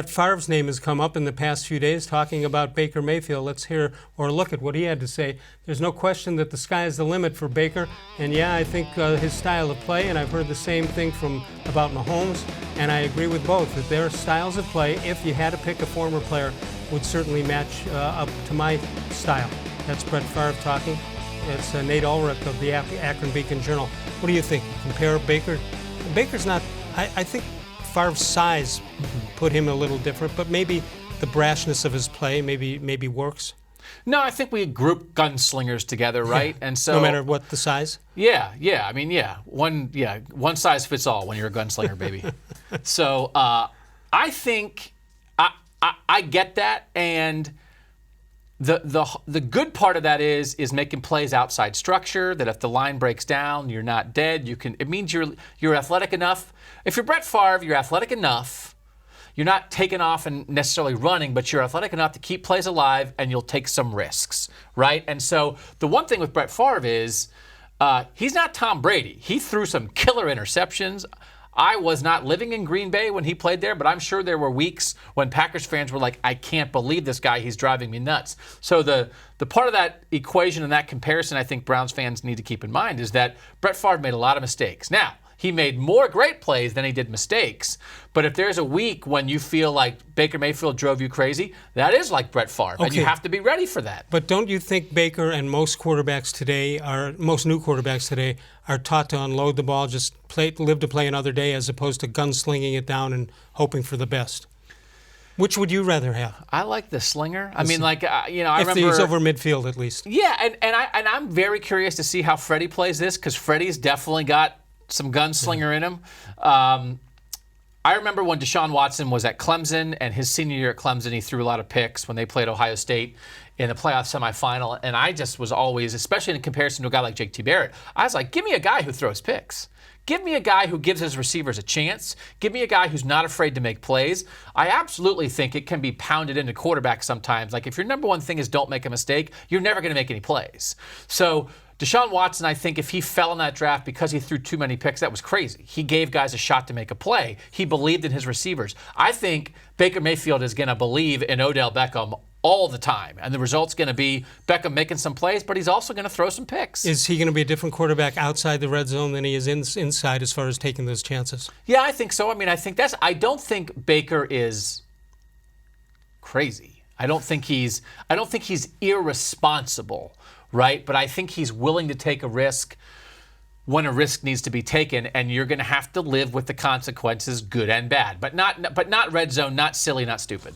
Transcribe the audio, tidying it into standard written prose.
Favre's name has come up in the past few days talking about Baker Mayfield. Let's hear or look at what he had to say. There's no question that the sky is the limit for Baker. And yeah, I think his style of play, and I've heard the same thing about Mahomes, and I agree with both, that their styles of play, if you had to pick a former player, would certainly match up to my style. That's Brett Favre talking. It's Nate Ulrich of the Akron Beacon Journal. What do you think? Compare Baker? Baker's not, I think Favre's size put him a little different, but maybe the brashness of his play maybe works. No, I think we group gunslingers together, right? Yeah. And so no matter what the size? Yeah. I mean, one size fits all when you're a gunslinger, baby. So I think I get that, and the good part of that is making plays outside structure, that if the line breaks down, you're not dead. It means you're athletic enough. If you're Brett Favre, you're athletic enough. You're not taking off and necessarily running, but you're athletic enough to keep plays alive, and you'll take some risks, right? And so the one thing with Brett Favre is he's not Tom Brady. He threw some killer interceptions. I was not living in Green Bay when he played there, but I'm sure there were weeks when Packers fans were like, I can't believe this guy, he's driving me nuts. So the part of that equation and that comparison I think Browns fans need to keep in mind is that Brett Favre made a lot of mistakes. Now, he made more great plays than he did mistakes, but if there's a week when you feel like Baker Mayfield drove you crazy, that is like Brett Favre, and you have to be ready for that. But don't you think Baker and most new quarterbacks today are taught to unload the ball, just live to play another day, as opposed to gunslinging it down and hoping for the best? Which would you rather have? I like the slinger. I mean, like, I if remember... he's over midfield, at least. Yeah, and I'm very curious to see how Freddie plays this, because Freddie's definitely got some gunslinger in him. I remember when Deshaun-Watson was at Clemson, and his senior year at Clemson, he threw a lot of picks when they played Ohio State in the playoff semifinal, and I just was always, especially in comparison to a guy like Jake T. Barrett, I was like, give me a guy who throws picks. Give me a guy who gives his receivers a chance. Give me a guy who's not afraid to make plays. I absolutely think it can be pounded into quarterbacks sometimes. Like, if your number one thing is don't make a mistake, you're never going to make any plays. So Deshaun Watson, I think if he fell in that draft because he threw too many picks, that was crazy. He gave guys a shot to make a play. He believed in his receivers. I think Baker Mayfield is going to believe in Odell-Beckham all the time, and the result's going to be Beckham making some plays, but he's also going to throw some picks. Is he going to be a different quarterback outside the red zone than he is inside as far as taking those chances? Yeah, I think so. I mean, I don't think Baker is crazy. I don't think he's irresponsible, right? But I think he's willing to take a risk when a risk needs to be taken, and you're going to have to live with the consequences, good and bad. But not red zone, not silly, not stupid.